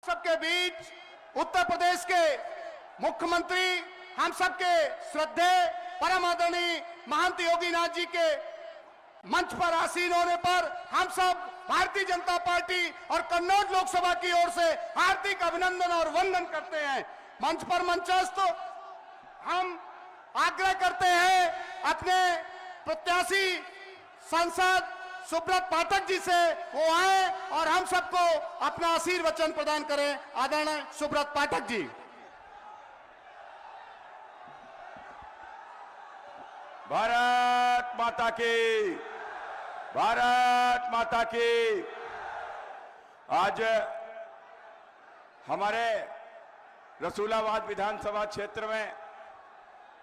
सबके बीच उत्तर प्रदेश के मुख्यमंत्री हम सबके श्रद्धेय परम आदरणीय महंत योगी नाथ जी के मंच पर आसीन होने पर हम सब भारतीय जनता पार्टी और कन्नौज लोकसभा की ओर से हार्दिक अभिनंदन और वंदन करते हैं। मंच पर मंचस्थ हम आग्रह करते हैं अपने प्रत्याशी सांसद सुब्रत पाठक जी से वो आए और हम सबको अपना आशीर्वचन प्रदान करें। आदरणीय सुब्रत पाठक जी। भारत माता की, भारत माता की। आज हमारे रसूलाबाद विधानसभा क्षेत्र में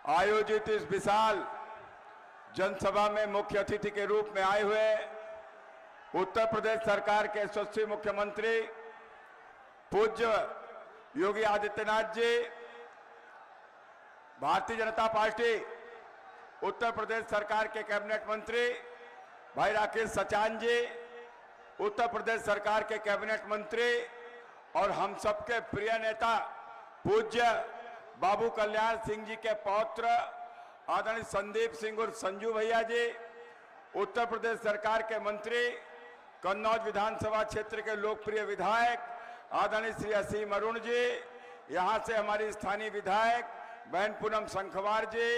आयोजित इस विशाल जनसभा में मुख्य अतिथि के रूप में आए हुए उत्तर प्रदेश सरकार के यशस्वी मुख्यमंत्री पूज्य योगी आदित्यनाथ जी, भारतीय जनता पार्टी उत्तर प्रदेश सरकार के कैबिनेट मंत्री भाई राकेश सचान जी, उत्तर प्रदेश सरकार के कैबिनेट मंत्री और हम सबके प्रिय नेता पूज्य बाबू कल्याण सिंह जी के पौत्र आदरणीय संदीप सिंह और संजू भैया जी, उत्तर प्रदेश सरकार के मंत्री कन्नौज विधानसभा क्षेत्र के लोकप्रिय विधायक आदरणीय श्री असीम अरुण जी, यहां से हमारी स्थानीय विधायक बहन पूनम संखवार जी,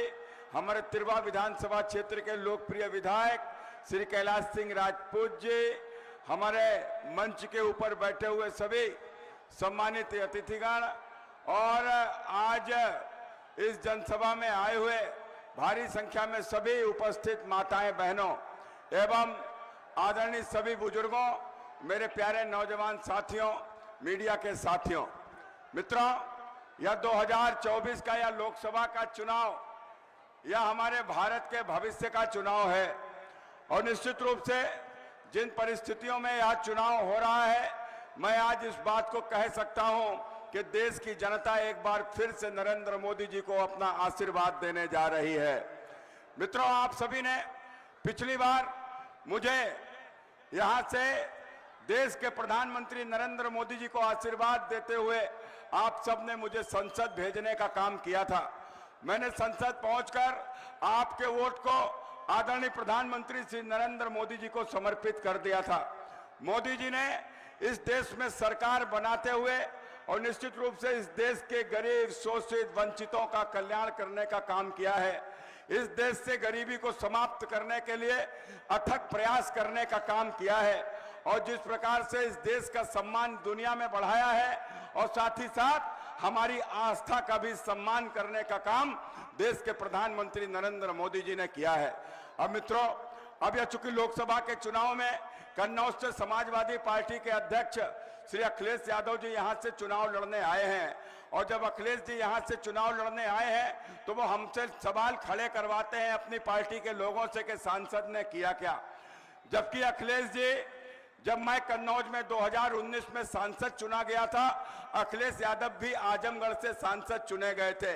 हमारे तिरवा विधानसभा क्षेत्र के लोकप्रिय विधायक श्री कैलाश सिंह राजपूत जी, हमारे मंच के ऊपर बैठे हुए सभी सम्मानित अतिथिगण और आज इस जनसभा में आए हुए भारी संख्या में सभी उपस्थित माताएं बहनों एवं आदरणीय सभी बुजुर्गों, मेरे प्यारे नौजवान साथियों, मीडिया के साथियों, मित्रों, यह 2024 का यह लोकसभा का चुनाव यह हमारे भारत के भविष्य का चुनाव है और निश्चित रूप से जिन परिस्थितियों में यह चुनाव हो रहा है, मैं आज इस बात को कह सकता हूं कि देश की जनता एक बार फिर से नरेंद्र मोदी जी को अपना आशीर्वाद देने जा रही है। मित्रों, आप सभी ने पिछली बार मुझे यहां से देश के प्रधानमंत्री नरेंद्र मोदी जी को आशीर्वाद देते हुए आप सब ने मुझे संसद भेजने का काम किया था। मैंने संसद पहुंचकर आपके वोट को आदरणीय प्रधानमंत्री श्री नरेंद्र मोदी जी को समर्पित कर दिया था। मोदी जी ने इस देश में सरकार बनाते हुए और निश्चित रूप से इस देश के गरीब, शोषित, वंचितों का कल्याण करने का काम किया है। इस देश से गरीबी को समाप्त करने के लिए अथक प्रयास करने का काम किया है और जिस प्रकार से इस देश का सम्मान दुनिया में बढ़ाया है और साथ ही साथ हमारी आस्था का भी सम्मान करने का काम देश के प्रधानमंत्री नरेंद्र मोदी जी ने किया है। अब मित्रों, अब यह चूंकि लोकसभा के चुनाव में कन्नौज से समाजवादी पार्टी के अध्यक्ष श्री अखिलेश यादव जी यहां से चुनाव लड़ने आए हैं और जब अखिलेश जी यहां से चुनाव लड़ने आए हैं तो वो हमसे सवाल खड़े करवाते हैं अपनी पार्टी के लोगों से कि सांसद ने किया क्या। जबकि अखिलेश जी, जब मैं कन्नौज में 2019 में सांसद चुना गया था, अखिलेश यादव भी आजमगढ़ से सांसद चुने गए थे।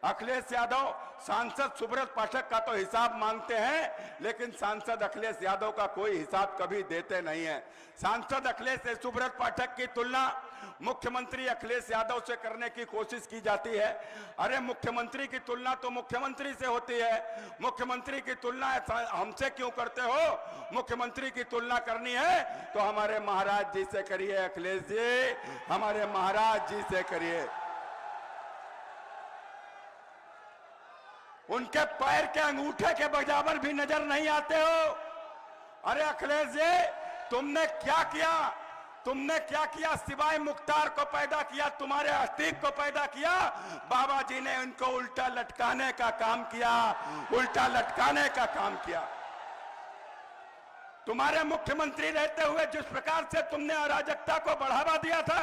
अखिलेश यादव सांसद सुब्रत पाठक का तो हिसाब मांगते हैं, लेकिन सांसद अखिलेश यादव का कोई हिसाब कभी देते नहीं है। सांसद अखिलेश सुब्रत पाठक की तुलना मुख्यमंत्री अखिलेश यादव से करने की कोशिश की जाती है। अरे मुख्यमंत्री की तुलना तो मुख्यमंत्री से होती है, मुख्यमंत्री की तुलना हमसे क्यों करते हो? मुख्यमंत्री की तुलना करनी है तो हमारे महाराज जी से करिए अखिलेश जी, हमारे महाराज जी से करिए। उनके पैर के अंगूठे के बराबर भी नजर नहीं आते हो। अरे अखिलेश जी, तुमने क्या किया? तुमने क्या किया? सिवाय मुख्तार को पैदा किया, तुम्हारे अतीक को पैदा किया, बाबा जी ने उनको उल्टा लटकाने का काम किया, उल्टा लटकाने का काम किया। तुम्हारे मुख्यमंत्री रहते हुए जिस प्रकार से तुमने अराजकता को बढ़ावा दिया था,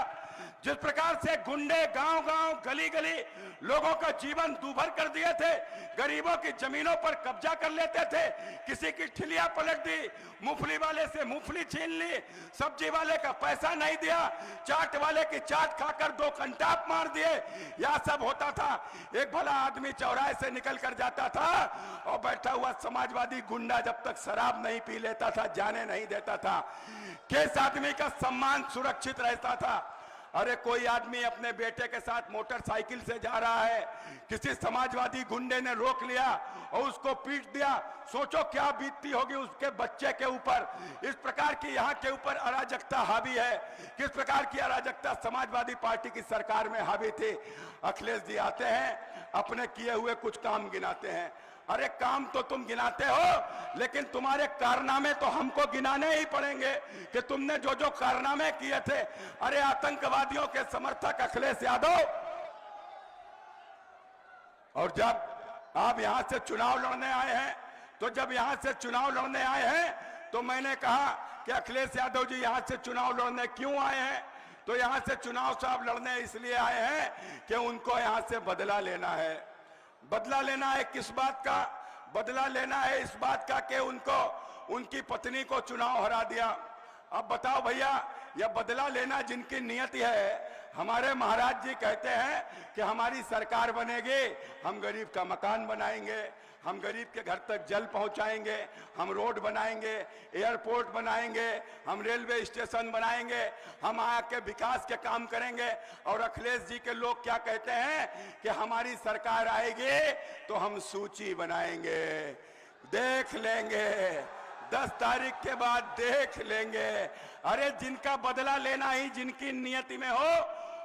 जिस प्रकार से गुंडे गांव गांव गली गली लोगों का जीवन दूभर कर दिए थे, गरीबों की जमीनों पर कब्जा कर लेते थे, किसी की ठिलिया पलट दी, मूंगफली वाले से मूंगफली छीन ली, सब्जी वाले का पैसा नहीं दिया, चाट वाले की चाट खाकर 2 कंटाप मार दिए, यह सब होता था। एक भला आदमी चौराहे से निकल कर जाता था और बैठा हुआ समाजवादी गुंडा जब तक शराब नहीं पी लेता था, जाने नहीं देता था। किस आदमी का सम्मान सुरक्षित रहता था? अरे कोई आदमी अपने बेटे के साथ मोटरसाइकिल से जा रहा है, किसी समाजवादी गुंडे ने रोक लिया और उसको पीट दिया, सोचो क्या बीतती होगी उसके बच्चे के ऊपर। इस प्रकार की यहाँ के ऊपर अराजकता हावी है, किस प्रकार की अराजकता समाजवादी पार्टी की सरकार में हावी थी। अखिलेश जी आते हैं, अपने किए हुए कुछ काम गिनाते हैं। अरे काम तो तुम गिनाते हो, लेकिन तुम्हारे कारनामे तो हमको गिनाने ही पड़ेंगे कि तुमने जो जो कारनामे किए थे। अरे आतंकवादियों के समर्थक अखिलेश यादव, और जब आप यहां से चुनाव लड़ने आए हैं, तो जब यहां से चुनाव लड़ने आए हैं तो मैंने कहा कि अखिलेश यादव जी यहां से चुनाव लड़ने क्यों आए हैं? तो यहां से चुनाव साहब लड़ने इसलिए आए हैं कि उनको यहां से बदला लेना है। बदला लेना है किस बात का? बदला लेना है इस बात का कि उनको, उनकी पत्नी को चुनाव हरा दिया। अब बताओ भैया, यह बदला लेना जिनकी नियति है। हमारे महाराज जी कहते हैं कि हमारी सरकार बनेगी, हम गरीब का मकान बनाएंगे, हम गरीब के घर तक जल पहुंचाएंगे, हम रोड बनाएंगे, एयरपोर्ट बनाएंगे, हम रेलवे स्टेशन बनाएंगे, हम आके विकास के काम करेंगे। और अखिलेश जी के लोग क्या कहते हैं कि हमारी सरकार आएगी तो हम सूची बनाएंगे, देख लेंगे, 10 तारीख के बाद देख लेंगे। अरे जिनका बदला लेना ही जिनकी नियति में हो,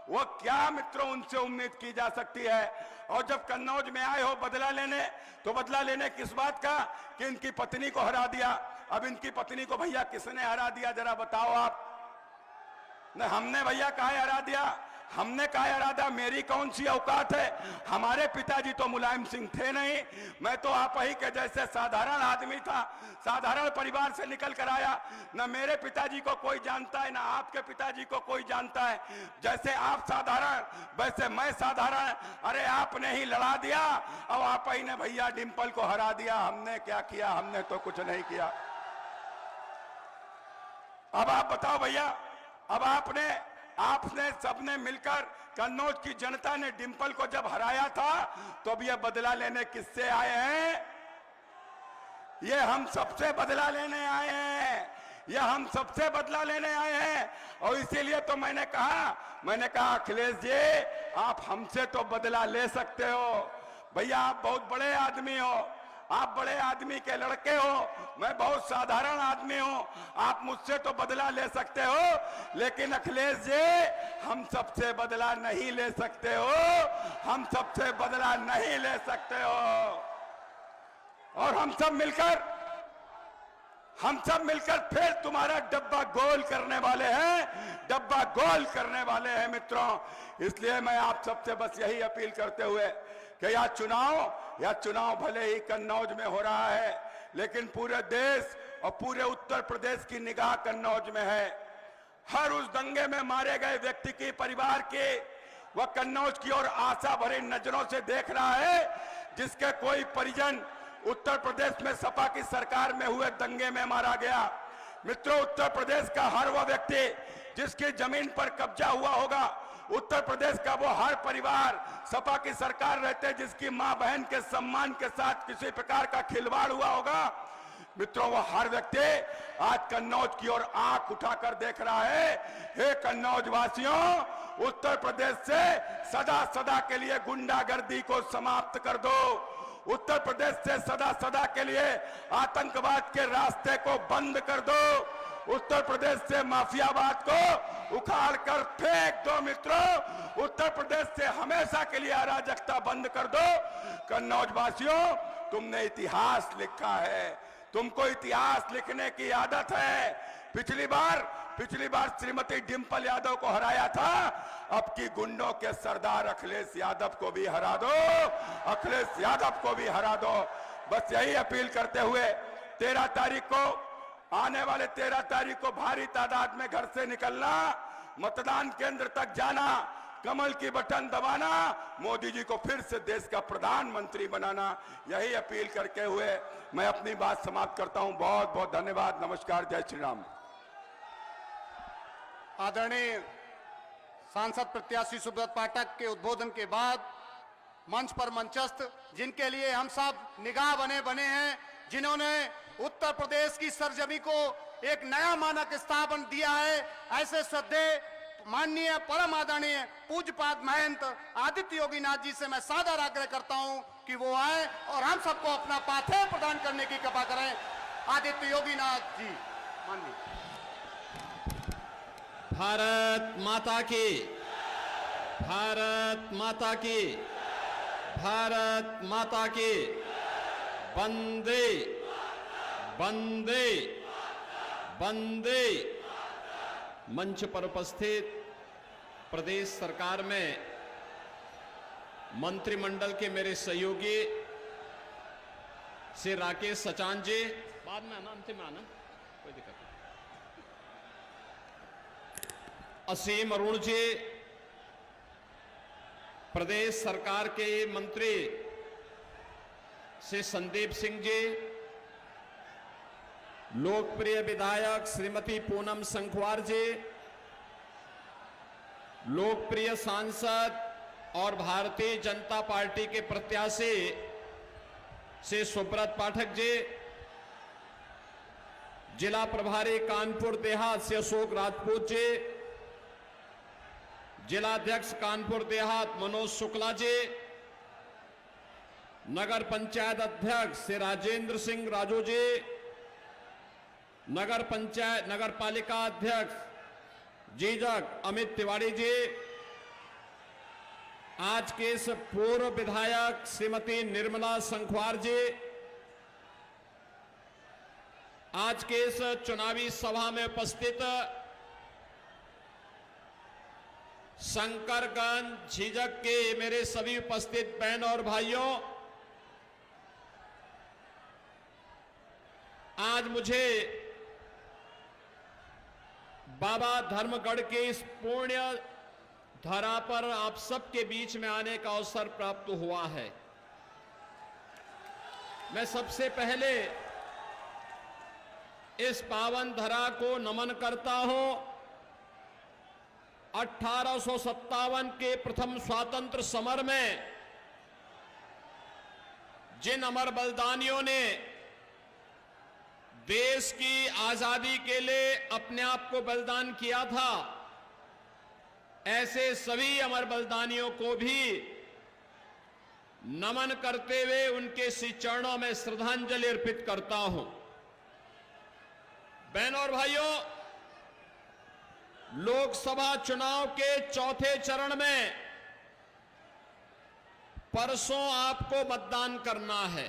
वो क्या मित्रों उनसे उम्मीद की जा सकती है? और जब कन्नौज में आए हो बदला लेने, तो बदला लेने किस बात का? कि इनकी पत्नी को हरा दिया। अब इनकी पत्नी को भैया किसने हरा दिया, जरा बताओ आप। न हमने भैया काहे हरा दिया, हमने काहे हरा दिया? मेरी कौन सी औकात है? हमारे पिताजी तो मुलायम सिंह थे नहीं, मैं तो आप ही के जैसे साधारण आदमी था, साधारण परिवार से निकल कर आया। न मेरे पिताजी को कोई जानता है, ना आपके पिताजी को कोई जानता है। जैसे आप साधारण वैसे मैं साधारण। अरे आपने ही लड़ा दिया, अब आप ही ने भैया डिंपल को हरा दिया। हमने क्या किया? हमने तो कुछ नहीं किया। अब आप बताओ भैया, अब आपने सबने मिलकर, कन्नौज की जनता ने डिंपल को जब हराया था, तो अब ये बदला लेने किससे आए हैं? ये हम सबसे बदला लेने आए हैं, ये हम सबसे बदला लेने आए हैं। और इसीलिए तो मैंने कहा अखिलेश जी, आप हमसे तो बदला ले सकते हो भैया, आप बहुत बड़े आदमी हो, आप बड़े आदमी के लड़के हो, मैं बहुत साधारण आदमी हूं, आप मुझसे तो बदला ले सकते हो, लेकिन अखिलेश जी हम सबसे बदला नहीं ले सकते हो, हम सबसे बदला नहीं ले सकते हो। और हम सब मिलकर फिर तुम्हारा डब्बा गोल करने वाले हैं, डब्बा गोल करने वाले हैं मित्रों। इसलिए मैं आप सबसे बस यही अपील करते हुए कि यह चुनाव भले ही कन्नौज में हो रहा है, लेकिन पूरे देश और पूरे उत्तर प्रदेश की निगाह कन्नौज में है। हर उस दंगे में मारे गए व्यक्ति की परिवार के वह कन्नौज की ओर आशा भरी नजरों से देख रहा है, जिसके कोई परिजन उत्तर प्रदेश में सपा की सरकार में हुए दंगे में मारा गया। मित्रों, उत्तर प्रदेश का हर वह व्यक्ति जिसकी जमीन पर कब्जा हुआ होगा, उत्तर प्रदेश का वो हर परिवार सपा की सरकार रहते जिसकी मां बहन के सम्मान के साथ किसी प्रकार का खिलवाड़ हुआ होगा, मित्रों वो हर व्यक्ति आज कन्नौज की ओर आंख उठाकर देख रहा है। हे कन्नौज वासियों, उत्तर प्रदेश से सदा सदा के लिए गुंडागर्दी को समाप्त कर दो, उत्तर प्रदेश से सदा सदा के लिए आतंकवाद के रास्ते को बंद कर दो, उत्तर प्रदेश से माफियावाद को उखाड़ कर फेंक दो मित्रों, उत्तर प्रदेश से हमेशा के लिए अराजकता बंद कर दो। कन्नौज वासियों, तुमने इतिहास लिखा है, तुमको इतिहास लिखने की आदत है। पिछली बार श्रीमती डिंपल यादव को हराया था, अब की गुंडों के सरदार अखिलेश यादव को भी हरा दो, अखिलेश यादव को भी हरा दो। बस यही अपील करते हुए 13 तारीख को, आने वाले 13 तारीख को भारी तादाद में घर से निकलना, मतदान केंद्र तक जाना, कमल की बटन दबाना, मोदी जी को फिर से देश का प्रधानमंत्री बनाना, यही अपील करके हुए मैं अपनी बात समाप्त करता हूं। बहुत बहुत धन्यवाद। नमस्कार। जय श्री राम। आदरणीय सांसद प्रत्याशी सुब्रत पाठक के उद्बोधन के बाद मंच पर मंचस्थ जिनके लिए हम सब निगाह बने हैं, जिन्होंने उत्तर प्रदेश की सरजमी को एक नया मानक स्थापन दिया है, ऐसे श्रद्धेय माननीय परम आदरणीय पूज्यपाद महंत आदित्य योगीनाथ जी से मैं सादर आग्रह करता हूं कि वो आए और हम सबको अपना पाथेय प्रदान करने की कृपा करें। आदित्य योगीनाथ जी माननीय। भारत माता की, भारत माता की, भारत माता की। वंदे वंदे वंदे। मंच पर उपस्थित प्रदेश सरकार में मंत्रिमंडल के मेरे सहयोगी श्री राकेश सचान जी, बाद में आना, अंतिम में आना, कोई दिक्कत नहीं। असीम अरुण जी, प्रदेश सरकार के मंत्री श्री संदीप सिंह जी, लोकप्रिय विधायक श्रीमती पूनम संखवार जी, लोकप्रिय सांसद और भारतीय जनता पार्टी के प्रत्याशी श्री सुब्रत पाठक जी, जिला प्रभारी कानपुर देहात से अशोक राजपूत जी, जिलाध्यक्ष कानपुर देहात मनोज शुक्ला जी, नगर पंचायत अध्यक्ष श्री राजेंद्र सिंह राजू जी, नगर पालिका अध्यक्ष जीजक अमित तिवारी जी, आज के इस पूर्व विधायक श्रीमती निर्मला संखवार जी, आज के इस चुनावी सभा में उपस्थित शंकरगंज झीझक के मेरे सभी उपस्थित बहन और भाइयों, आज मुझे बाबा धर्मगढ़ के इस पुण्य धरा पर आप सबके बीच में आने का अवसर प्राप्त हुआ है। मैं सबसे पहले इस पावन धरा को नमन करता हूं। 1857 के प्रथम स्वतंत्र समर में जिन अमर बलिदानियों ने देश की आजादी के लिए अपने आप को बलिदान किया था, ऐसे सभी अमर बलिदानियों को भी नमन करते हुए उनके श्री चरणों में श्रद्धांजलि अर्पित करता हूं। बहनों और भाइयों, लोकसभा चुनाव के चौथे चरण में परसों आपको मतदान करना है।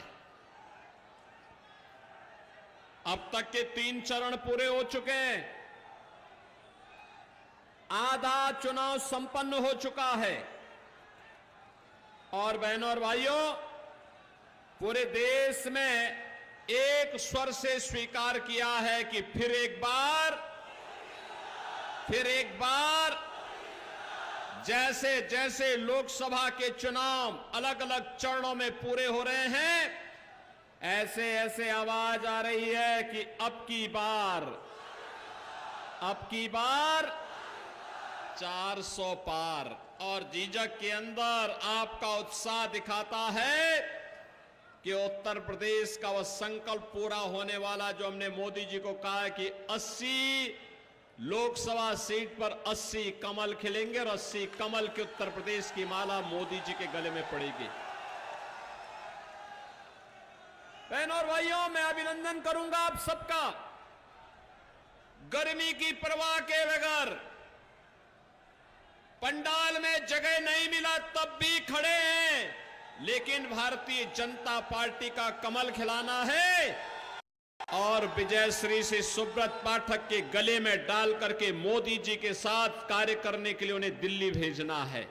अब तक के 3 चरण पूरे हो चुके हैं। आधा चुनाव संपन्न हो चुका है और बहनों और भाइयों, पूरे देश में एक स्वर से स्वीकार किया है कि फिर एक बार जैसे जैसे लोकसभा के चुनाव अलग अलग चरणों में पूरे हो रहे हैं, ऐसे ऐसे आवाज आ रही है कि अब की बार 400 पार। और झीझक के अंदर आपका उत्साह दिखाता है कि उत्तर प्रदेश का वह संकल्प पूरा होने वाला जो हमने मोदी जी को कहा है कि 80 लोकसभा सीट पर 80 कमल खिलेंगे और 80 कमल के उत्तर प्रदेश की माला मोदी जी के गले में पड़ेगी। बहनों और भाइयों, मैं अभिनंदन करूंगा आप सबका। गर्मी की परवाह के बगैर पंडाल में जगह नहीं मिला तब भी खड़े हैं, लेकिन भारतीय जनता पार्टी का कमल खिलाना है और विजयश्री से सुब्रत पाठक के गले में डाल करके मोदी जी के साथ कार्य करने के लिए उन्हें दिल्ली भेजना है।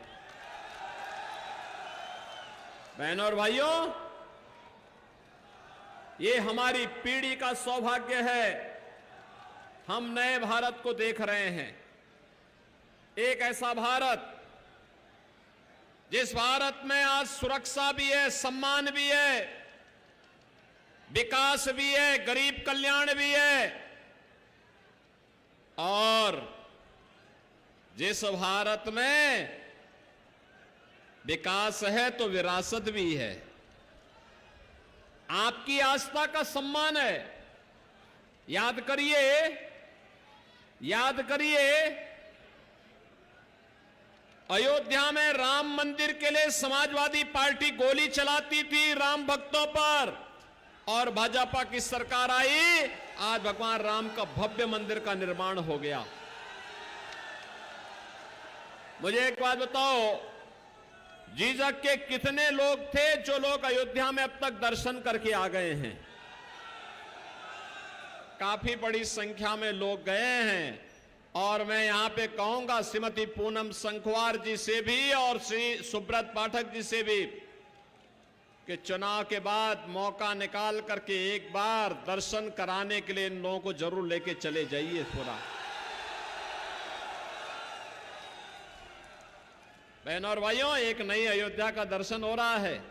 बहनों और भाइयों, ये हमारी पीढ़ी का सौभाग्य है। हम नए भारत को देख रहे हैं, एक ऐसा भारत जिस भारत में आज सुरक्षा भी है, सम्मान भी है, विकास भी है, गरीब कल्याण भी है, और जिस भारत में विकास है तो विरासत भी है। आपकी आस्था का सम्मान है। याद करिए अयोध्या में राम मंदिर के लिए समाजवादी पार्टी गोली चलाती थी राम भक्तों पर, और भाजपा की सरकार आई, आज भगवान राम का भव्य मंदिर का निर्माण हो गया। मुझे एक बात बताओ, जीसस के कितने लोग थे जो लोग अयोध्या में अब तक दर्शन करके आ गए हैं? काफी बड़ी संख्या में लोग गए हैं। और मैं यहां पे कहूंगा श्रीमती पूनम संखवार जी से भी और श्री सुब्रत पाठक जी से भी कि चुनाव के बाद मौका निकाल करके एक बार दर्शन कराने के लिए इन लोगों को जरूर लेके चले जाइए थोड़ा। बहनों और भाइयों, एक नई अयोध्या का दर्शन हो रहा है।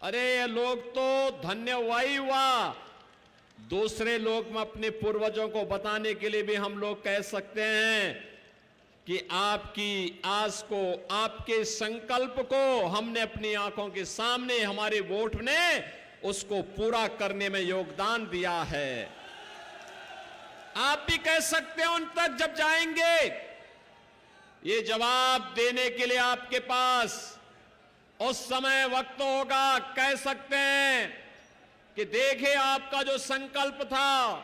अरे ये लोग तो धन्य हुआ ही हुआ। दूसरे लोग में अपने पूर्वजों को बताने के लिए भी हम लोग कह सकते हैं कि आपकी आस को, आपके संकल्प को हमने अपनी आंखों के सामने, हमारे वोट ने उसको पूरा करने में योगदान दिया है। आप भी कह सकते हैं उन तक जब जाएंगे, ये जवाब देने के लिए आपके पास उस समय वक्त होगा। कह सकते हैं कि देखे आपका जो संकल्प था,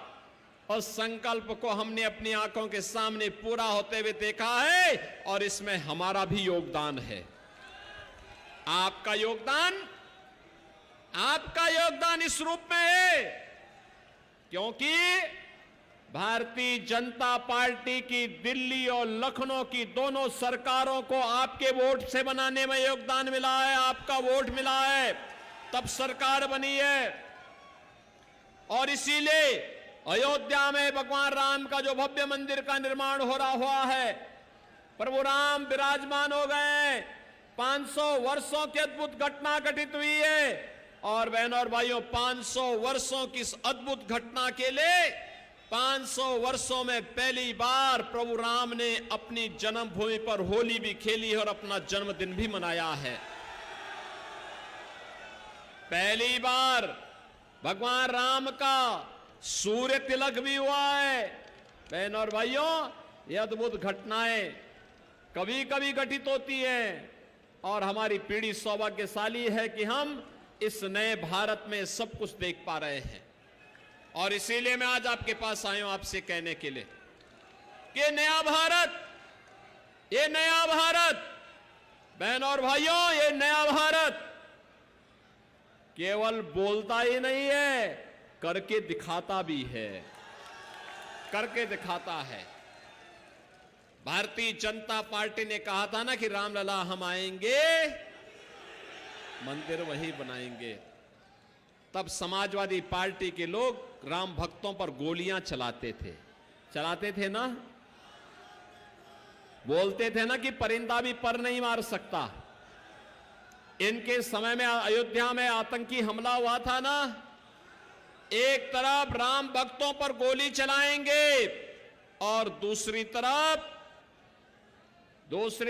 उस संकल्प को हमने अपनी आंखों के सामने पूरा होते हुए देखा है, और इसमें हमारा भी योगदान है। आपका योगदान इस रूप में है क्योंकि भारतीय जनता पार्टी की दिल्ली और लखनऊ की दोनों सरकारों को आपके वोट से बनाने में योगदान मिला है। आपका वोट मिला है, तब सरकार बनी है। और इसीलिए अयोध्या में भगवान राम का जो भव्य मंदिर का निर्माण हो रहा हुआ है, प्रभु राम विराजमान हो गए। 500 वर्षों की अद्भुत घटना घटित हुई है। और बहनों और भाइयों, 500 वर्षों की इस अद्भुत घटना के लिए 500 वर्षों में पहली बार प्रभु राम ने अपनी जन्मभूमि पर होली भी खेली है और अपना जन्मदिन भी मनाया है। पहली बार भगवान राम का सूर्य तिलक भी हुआ है। बहनों और भाइयों, ये अद्भुत घटनाएं कभी कभी घटित होती हैं, और हमारी पीढ़ी सौभाग्यशाली है कि हम इस नए भारत में सब कुछ देख पा रहे हैं। और इसीलिए मैं आज आपके पास आया हूं आपसे कहने के लिए कि ये नया भारत, बहनों और भाइयों, ये नया भारत केवल बोलता ही नहीं है, करके दिखाता भी है। करके दिखाता है। भारतीय जनता पार्टी ने कहा था ना कि रामलला हम आएंगे, मंदिर वही बनाएंगे। तब समाजवादी पार्टी के लोग राम भक्तों पर गोलियां चलाते थे ना। बोलते थे ना कि परिंदा भी पर नहीं मार सकता। इनके समय में अयोध्या में आतंकी हमला हुआ था ना, एक तरफ राम भक्तों पर गोली चलाएंगे और दूसरी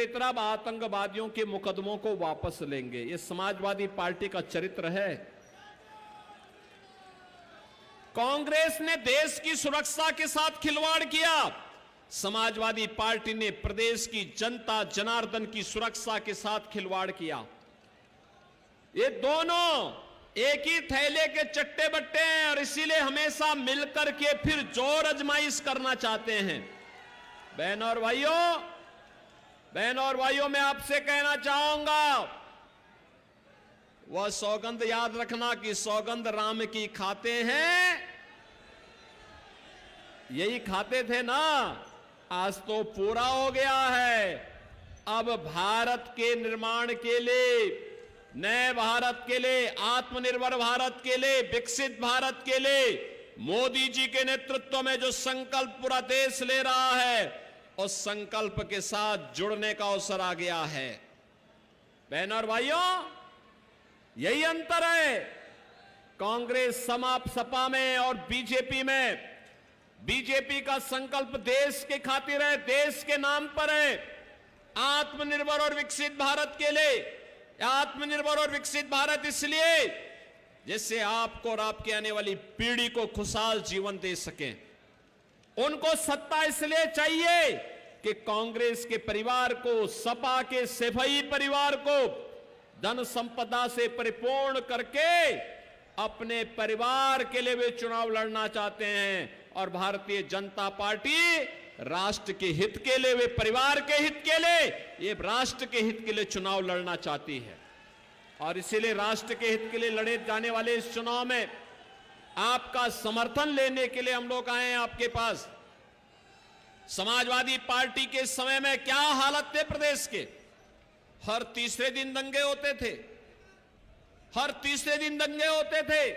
तरफ आतंकवादियों के मुकदमों को वापस लेंगे। ये समाजवादी पार्टी का चरित्र है। कांग्रेस ने देश की सुरक्षा के साथ खिलवाड़ किया, समाजवादी पार्टी ने प्रदेश की जनता जनार्दन की सुरक्षा के साथ खिलवाड़ किया। ये दोनों एक ही थैले के चट्टे बट्टे हैं और इसीलिए हमेशा मिलकर के फिर जोर आजमाइश करना चाहते हैं। बहनों और भाइयों, मैं आपसे कहना चाहूंगा, वह सौगंध याद रखना कि सौगंध राम की खाते हैं, यही खाते थे ना। आज तो पूरा हो गया है। अब भारत के निर्माण के लिए, नए भारत के लिए, आत्मनिर्भर भारत के लिए, विकसित भारत के लिए मोदी जी के नेतृत्व में जो संकल्प पूरा देश ले रहा है, उस संकल्प के साथ जुड़ने का अवसर आ गया है। बहनों और भाइयों, यही अंतर है कांग्रेस सपा में और बीजेपी में। बीजेपी का संकल्प देश के खातिर है, देश के नाम पर है, आत्मनिर्भर और विकसित भारत के लिए। आत्मनिर्भर और विकसित भारत इसलिए जिससे आपको और आपके आने वाली पीढ़ी को खुशहाल जीवन दे सकें। उनको सत्ता इसलिए चाहिए कि कांग्रेस के परिवार को, सपा के सेफई परिवार को धन संपदा से परिपूर्ण करके अपने परिवार के लिए वे चुनाव लड़ना चाहते हैं। और भारतीय जनता पार्टी राष्ट्र के हित के लिए, वे परिवार के हित के लिए, ये राष्ट्र के हित के लिए चुनाव लड़ना चाहती है। और इसीलिए राष्ट्र के हित के लिए लड़े जाने वाले इस चुनाव में आपका समर्थन लेने के लिए हम लोग आए हैं आपके पास। समाजवादी पार्टी के समय में क्या हालत थे प्रदेश के? हर तीसरे दिन दंगे होते थे, हर तीसरे दिन दंगे होते थे,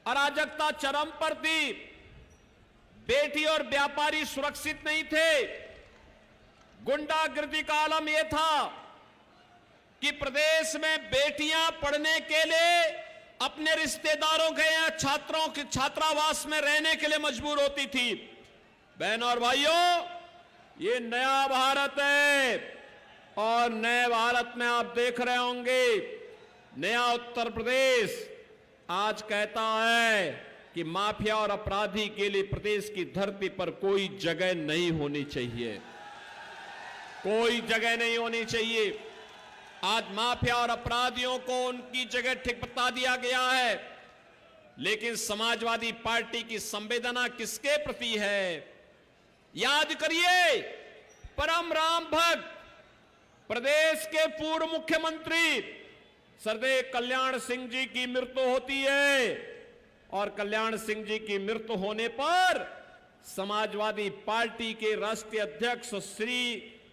अराजकता चरम पर थी, बेटी और व्यापारी सुरक्षित नहीं थे, गुंडागर्दी का आलम यह था कि प्रदेश में बेटियां पढ़ने के लिए अपने रिश्तेदारों के या छात्रों के छात्रावास में रहने के लिए मजबूर होती थी। बहनों और भाइयों, ये नया भारत है और नए भारत में आप देख रहे होंगे नया उत्तर प्रदेश आज कहता है कि माफिया और अपराधी के लिए प्रदेश की धरती पर कोई जगह नहीं होनी चाहिए, कोई जगह नहीं होनी चाहिए। आज माफिया और अपराधियों को उनकी जगह ठीक बता दिया गया है, लेकिन समाजवादी पार्टी की संवेदना किसके प्रति है? याद करिए, परम राम भक्त प्रदेश के पूर्व मुख्यमंत्री सरदेव कल्याण सिंह जी की मृत्यु होती है और कल्याण सिंह जी की मृत्यु होने पर समाजवादी पार्टी के राष्ट्रीय अध्यक्ष श्री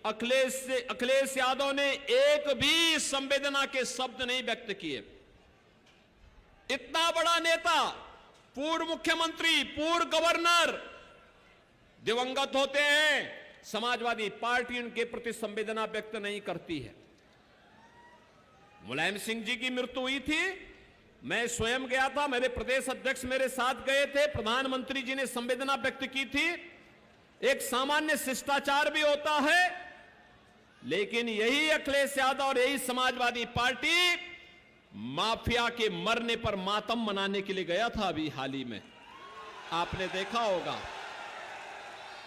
अखिलेश यादव ने एक भी संवेदना के शब्द नहीं व्यक्त किए। इतना बड़ा नेता, पूर्व मुख्यमंत्री, पूर्व गवर्नर दिवंगत होते हैं, समाजवादी पार्टी उनके प्रति संवेदना व्यक्त नहीं करती है। मुलायम सिंह जी की मृत्यु हुई थी, मैं स्वयं गया था, मेरे प्रदेश अध्यक्ष मेरे साथ गए थे, प्रधानमंत्री जी ने संवेदना व्यक्त की थी। एक सामान्य शिष्टाचार भी होता है, लेकिन यही अखिलेश यादव और यही समाजवादी पार्टी माफिया के मरने पर मातम मनाने के लिए गया था अभी हाल ही में, आपने देखा होगा।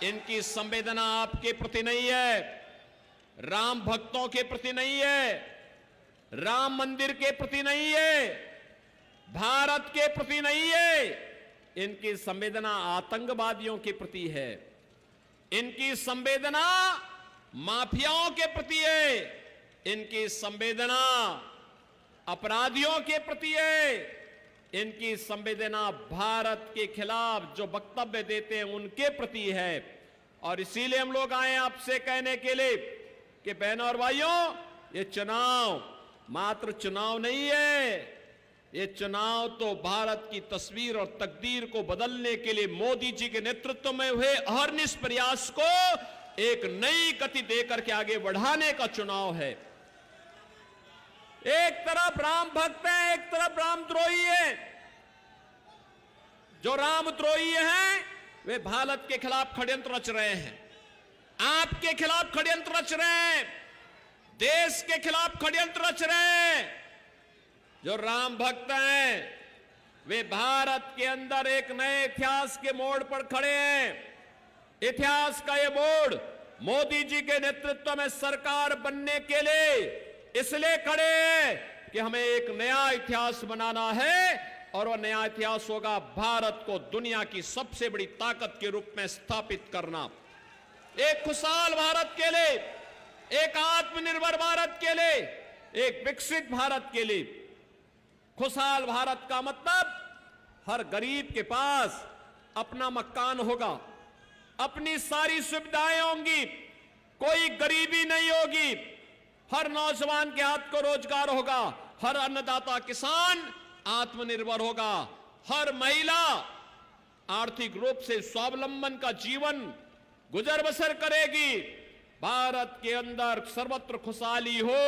इनकी संवेदना आपके प्रति नहीं है, राम भक्तों के प्रति नहीं है, राम मंदिर के प्रति नहीं है, भारत के प्रति नहीं है। इनकी संवेदना आतंकवादियों के प्रति है, इनकी संवेदना माफियाओं के प्रति है, इनकी संवेदना अपराधियों के प्रति है, इनकी संवेदना भारत के खिलाफ जो वक्तव्य देते हैं उनके प्रति है। और इसीलिए हम लोग आए आपसे कहने के लिए कि बहनों और भाइयों, ये चुनाव मात्र चुनाव नहीं है, ये चुनाव तो भारत की तस्वीर और तकदीर को बदलने के लिए मोदी जी के नेतृत्व में हुए अहर्निश प्रयास को एक नई गति देकर के आगे बढ़ाने का चुनाव है। एक तरफ राम भक्त है, एक तरफ रामद्रोही है। जो रामद्रोही हैं वे भारत के खिलाफ षड्यंत्र रच रहे हैं, आपके खिलाफ षड्यंत्र रच रहे हैं, देश के खिलाफ षड्यंत्र रच रहे हैं। जो राम भक्त हैं वे भारत के अंदर एक नए इतिहास के मोड़ पर खड़े हैं। इतिहास का ये मोड़ मोदी जी के नेतृत्व में सरकार बनने के लिए इसलिए खड़े हैं कि हमें एक नया इतिहास बनाना है, और वह नया इतिहास होगा भारत को दुनिया की सबसे बड़ी ताकत के रूप में स्थापित करना। एक खुशहाल भारत के लिए, एक आत्मनिर्भर भारत के लिए, एक विकसित भारत के लिए। खुशहाल भारत का मतलब हर गरीब के पास अपना मकान होगा, अपनी सारी सुविधाएं होंगी, कोई गरीबी नहीं होगी, हर नौजवान के हाथ को रोजगार होगा, हर अन्नदाता किसान आत्मनिर्भर होगा, हर महिला आर्थिक रूप से स्वावलंबन का जीवन गुजर बसर करेगी। भारत के अंदर सर्वत्र खुशहाली हो,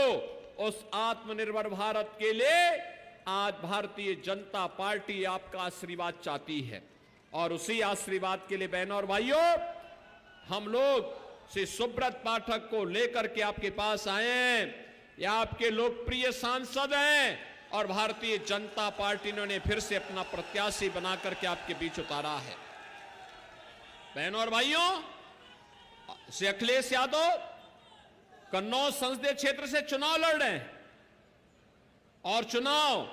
उस आत्मनिर्भर भारत के लिए आज भारतीय जनता पार्टी आपका आशीर्वाद चाहती है। और उसी आशीर्वाद के लिए बहनों और भाइयों, हम लोग श्री सुब्रत पाठक को लेकर के आपके पास आए हैं। ये आपके लोकप्रिय सांसद हैं और भारतीय जनता पार्टी ने उन्हें फिर से अपना प्रत्याशी बनाकर के आपके बीच उतारा है। बहनों और भाइयों, श्री अखिलेश यादव कन्नौज संसदीय क्षेत्र से चुनाव लड़ रहे हैं और चुनाव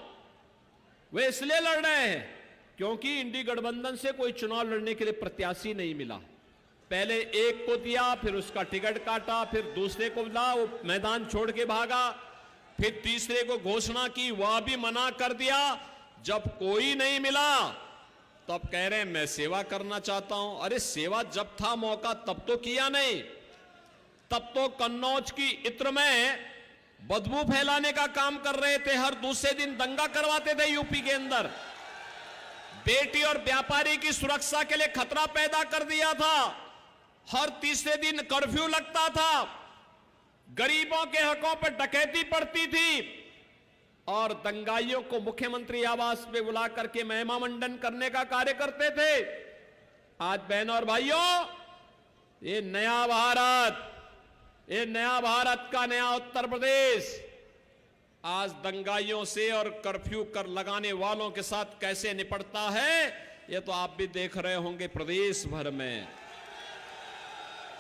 वे इसलिए लड़ रहे हैं क्योंकि इंडी गठबंधन से कोई चुनाव लड़ने के लिए प्रत्याशी नहीं मिला। पहले एक को दिया, फिर उसका टिकट काटा, फिर दूसरे को मिला, वो मैदान छोड़ के भागा, फिर तीसरे को घोषणा की, वह भी मना कर दिया। जब कोई नहीं मिला तब कह रहे हैं मैं सेवा करना चाहता हूं। अरे सेवा जब था मौका तब तो किया नहीं, तब तो कन्नौज की इत्र में बदबू फैलाने का काम कर रहे थे, हर दूसरे दिन दंगा करवाते थे यूपी के अंदर, बेटी और व्यापारी की सुरक्षा के लिए खतरा पैदा कर दिया था, हर तीसरे दिन कर्फ्यू लगता था, गरीबों के हकों पर डकैती पड़ती थी और दंगाइयों को मुख्यमंत्री आवास में बुला करके महिमा मंडन करने का कार्य करते थे। आज बहनों और भाइयों, ये नया भारत का नया उत्तर प्रदेश आज दंगाइयों से और कर्फ्यू कर लगाने वालों के साथ कैसे निपटता है, ये तो आप भी देख रहे होंगे। प्रदेश भर में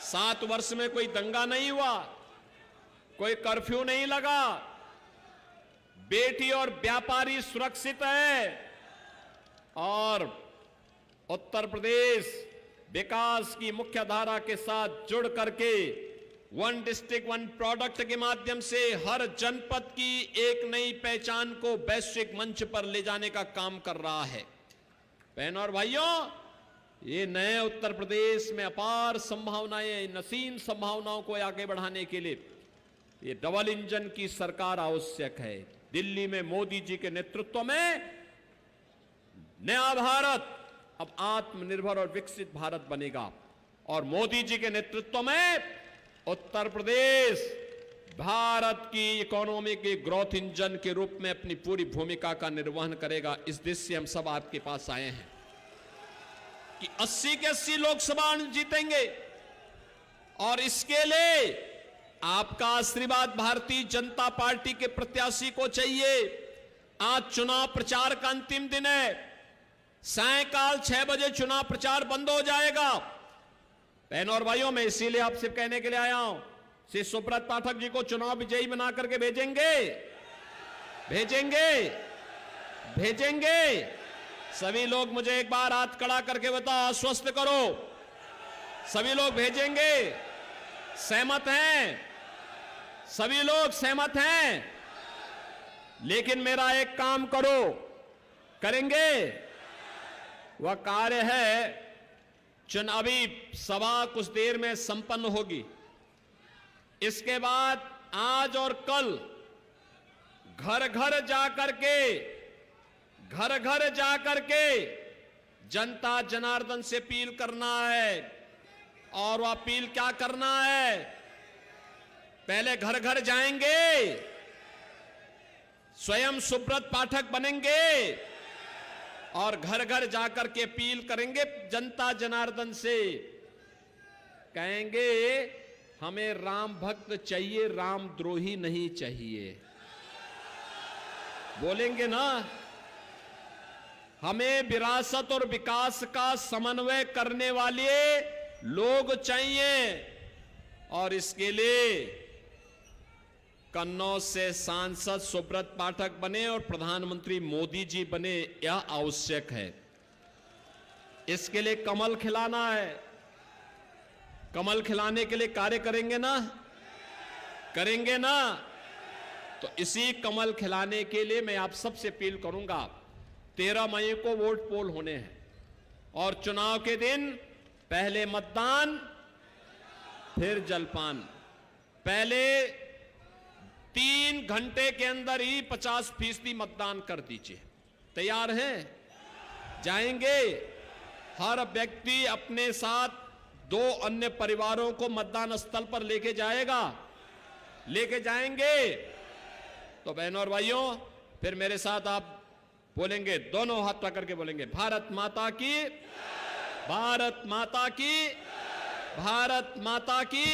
7 वर्ष में कोई दंगा नहीं हुआ, कोई कर्फ्यू नहीं लगा, बेटी और व्यापारी सुरक्षित है और उत्तर प्रदेश विकास की मुख्य धारा के साथ जुड़ करके वन डिस्ट्रिक्ट वन प्रोडक्ट के माध्यम से हर जनपद की एक नई पहचान को वैश्विक मंच पर ले जाने का काम कर रहा है। बहनों और भाइयों, ये नए उत्तर प्रदेश में अपार संभावनाएं, नसीम संभावनाओं को आगे बढ़ाने के लिए ये डबल इंजन की सरकार आवश्यक है। दिल्ली में मोदी जी के नेतृत्व में नया भारत अब आत्मनिर्भर और विकसित भारत बनेगा और मोदी जी के नेतृत्व में उत्तर प्रदेश भारत की इकोनॉमी के ग्रोथ इंजन के रूप में अपनी पूरी भूमिका का निर्वहन करेगा। इस देश से हम सब आपके पास आए हैं कि 80 के 80 लोकसभा जीतेंगे और इसके लिए आपका आशीर्वाद भारतीय जनता पार्टी के प्रत्याशी को चाहिए। आज चुनाव प्रचार का अंतिम दिन है, सायंकाल 6 बजे चुनाव प्रचार बंद हो जाएगा। बहनों और भाइयों, मैं इसीलिए आपसे कहने के लिए आया हूं, श्री सुब्रत पाठक जी को चुनाव विजयी बना करके भेजेंगे। सभी लोग मुझे एक बार हाथ खड़ा करके बताओ, आश्वस्त करो, सभी लोग भेजेंगे? सहमत हैं? सभी लोग सहमत हैं? लेकिन मेरा एक काम करो, करेंगे? वह कार्य है, चुनावी सभा कुछ देर में संपन्न होगी। इसके बाद आज और कल घर घर जाकर के जनता जनार्दन से अपील करना है। और वह अपील क्या करना है? पहले घर घर जाएंगे, स्वयं सुब्रत पाठक बनेंगे और घर घर जाकर के अपील करेंगे जनता जनार्दन से, कहेंगे हमें राम भक्त चाहिए, राम द्रोही नहीं चाहिए। बोलेंगे ना? हमें विरासत और विकास का समन्वय करने वाले लोग चाहिए और इसके लिए कन्नौज से सांसद सुब्रत पाठक बने और प्रधानमंत्री मोदी जी बने, यह आवश्यक है। इसके लिए कमल खिलाना है। कमल खिलाने के लिए कार्य करेंगे ना? तो इसी कमल खिलाने के लिए मैं आप सबसे अपील करूंगा, 13 मई को वोट पोल होने हैं और चुनाव के दिन पहले मतदान फिर जलपान। पहले 3 घंटे के अंदर ही 50% मतदान कर दीजिए। तैयार हैं? जाएंगे? हर व्यक्ति अपने साथ 2 अन्य परिवारों को मतदान स्थल पर लेके जाएंगे। तो बहनों और भाइयों, फिर मेरे साथ आप बोलेंगे, दोनों हाथ पकड़ के बोलेंगे, भारत माता की, भारत माता की, भारत माता की।